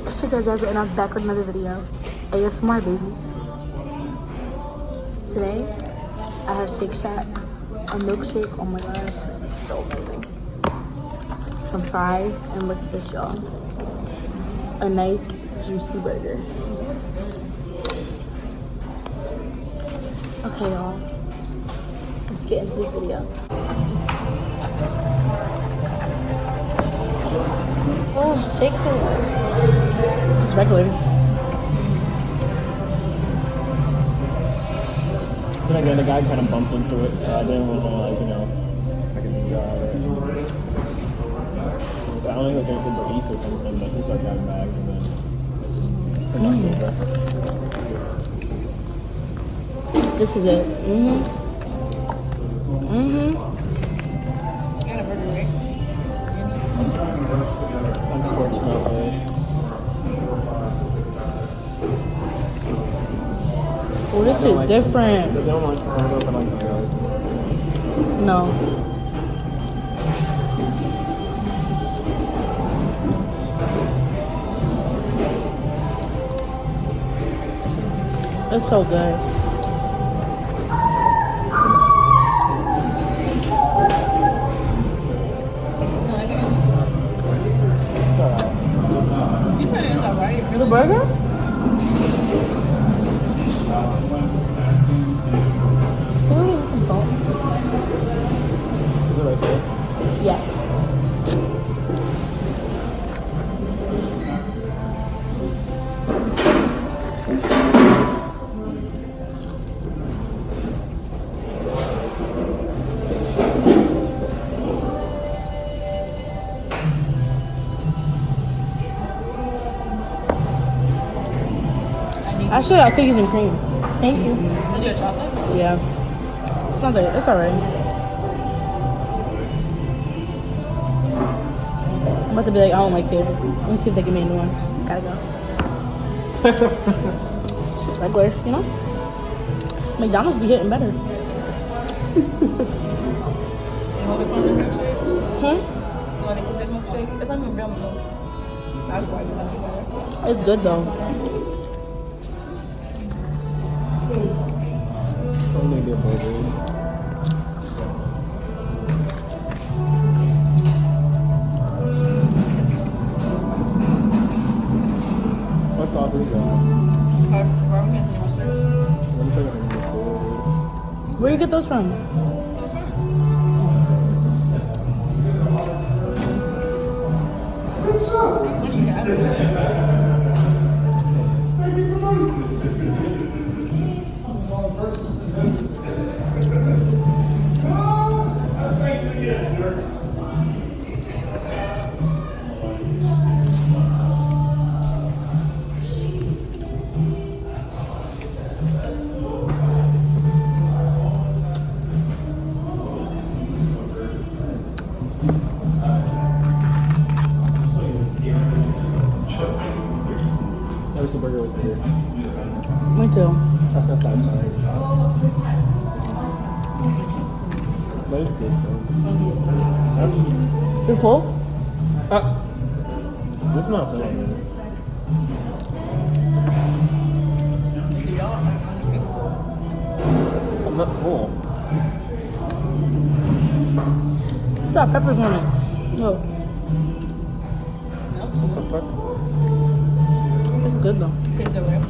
It's your girl Jasmine, and I'm back with another video. ASMR, baby. Today, I have Shake Shack, a milkshake. Oh my gosh, this is so amazing. Some fries, and look at this, y'all. A nice, juicy burger. Okay, y'all. Let's get into this video. Oh, shakes are just regular. Then again, the guy kind of bumped into it, so I didn't want to, like, you know, I can drive it. I don't think they're going to eat or something, but he started driving back and then This is it. unfortunately. Oh, this is different. They don't like tomato, but like something else. No. It's so good. It's alright. You said it's alright. The burger? Can we get some salt? Is it right there? Yes. I should have cookies and cream. Thank you. Would you a chocolate? Yeah. It's not that. It's alright. I'm about to be like, I don't like it. Let me see if they give me a new one. Gotta go. It's just regular, you know? McDonald's be hitting better. You want to put in a milkshake? Hmm? You want to put in a milkshake? It's not even real milk. That's why you want to do It's good though. Maybe a burger. What sauce is that? Parmesan mustard. Let me try it from the store. Where you get those from? What do you have? I wish the burger was bigger. Me too. That's not satisfying. But it's good though. You're full? This is not full. I'm not full. It's got peppers on it. No. What the fuck? It's good though. Taste the rib.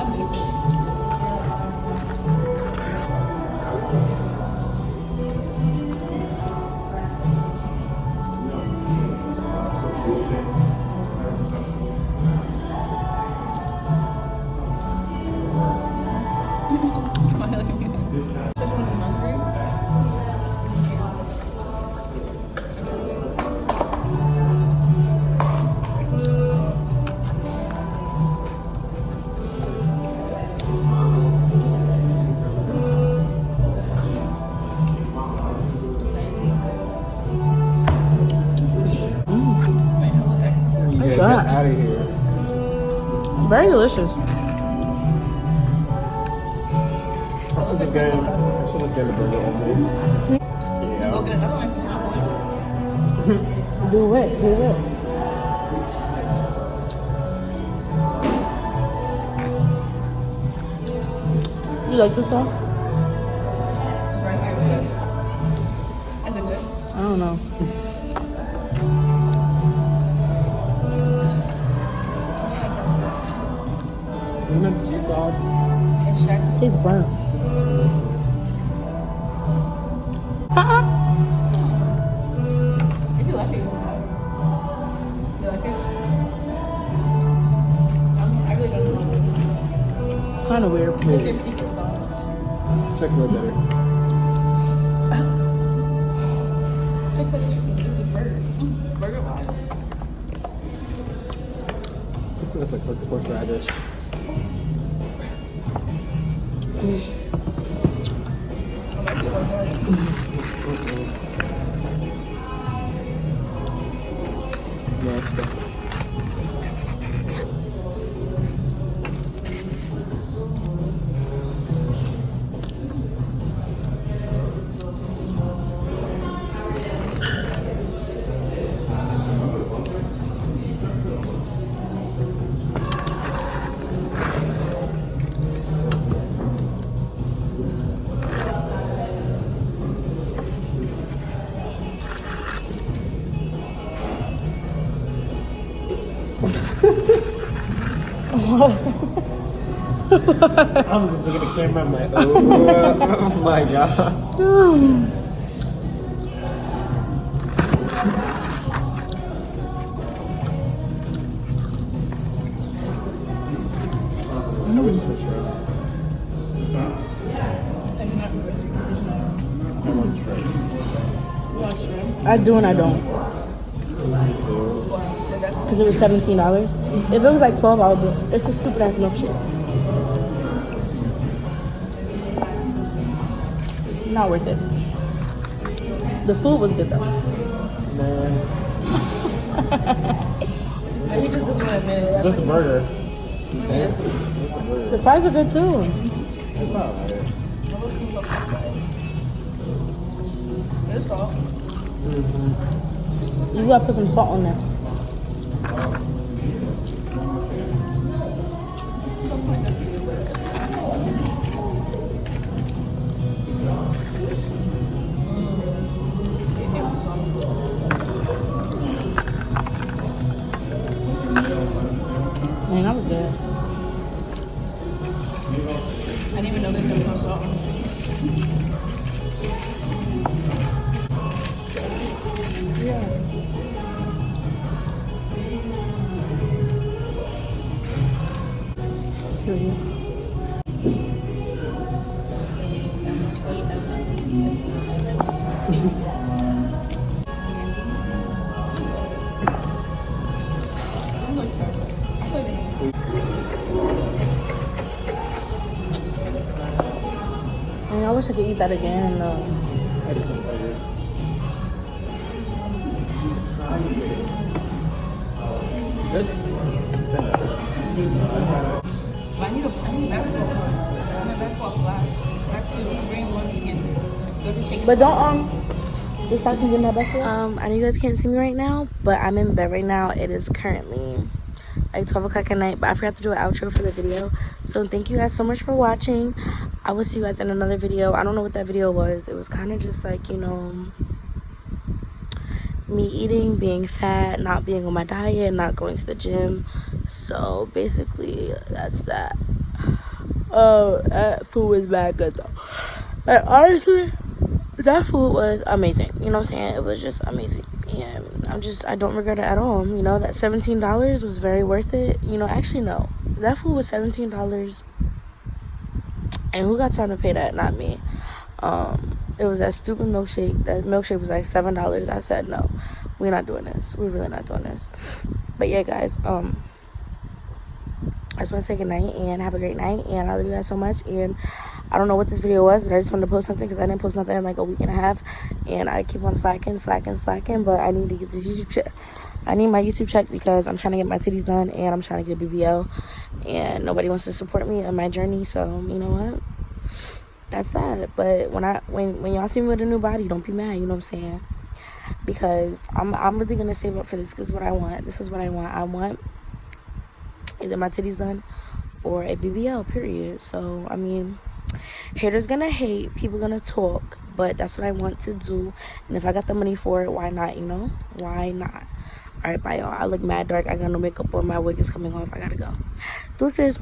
Amazing. What's Get that? out of here. Very delicious. I should just get a burger only. Go get another one if you want one. Do it. Do it. You like this sauce? It's right here. Is it good? I don't know. Isn't that cheese sauce? It's Shack's. Tastes burnt. If you like it, you like it? I really don't know. Kind of weird. It's their secret sauce. Chick-fil-A better. Chick-fil-A chicken. This is burger. Burger wise. That's like horseradish. I like it horseradish. Nasty. I'm just looking at the camera. I'm like, oh my god. I wish for sure. And you're not regretting your decision. I want shrimp. You want shrimp? I do and I don't. Because it was $17. If it was like 12, I would do it. It's a stupid ass milkshake. Not worth it. The food was good though. Man. But he just doesn't want to admit it. Just the burger. The fries are good too. It's alright. It's all. You gotta put some salt on there. Man, that was good. I didn't even know this was no salt on it. Yeah. I wish I could eat that again. I just want burger. This. I need basketball. I need basketball flash. Back to bring one to Kansas. But don't this I can get my best I know you guys can't see me right now, but I'm in bed right now. It is currently like 12 o'clock at night, but I forgot to do an outro for the video. So thank you guys so much for watching. I will see you guys in another video. I don't know what that video was. It was kind of just like, you know, me eating, being fat, not being on my diet, not going to the gym. So basically that's that. Oh, that food was bad good though. And honestly, that food was amazing. You know what I'm saying? It was just amazing. And I don't regret it at all. You know, that $17 was very worth it. You know, actually no. That food was $17. And who got time to pay that? Not me. It was that stupid milkshake. That milkshake was like $7. I said no. We're not doing this. We're really not doing this. But yeah, guys, I just want to say good night and have a great night, and I love you guys so much. And I don't know what this video was, but I just wanted to post something because I didn't post nothing in like a week and a half, and I keep on slacking, but I need to get this YouTube check. I need my YouTube check because I'm trying to get my titties done and I'm trying to get a BBL, and nobody wants to support me on my journey. So you know what, that's that. But when y'all see me with a new body, don't be mad. You know what I'm saying? because I'm really gonna save up for this. Because what I want, this is what I want. I want either my titties done or a BBL, period. So I mean, haters gonna hate, people gonna talk, but that's what I want to do. And if I got the money for it, why not? You know, why not? All right, bye y'all. I look mad dark. I got no makeup on. My wig is coming off. I gotta go. Deuces.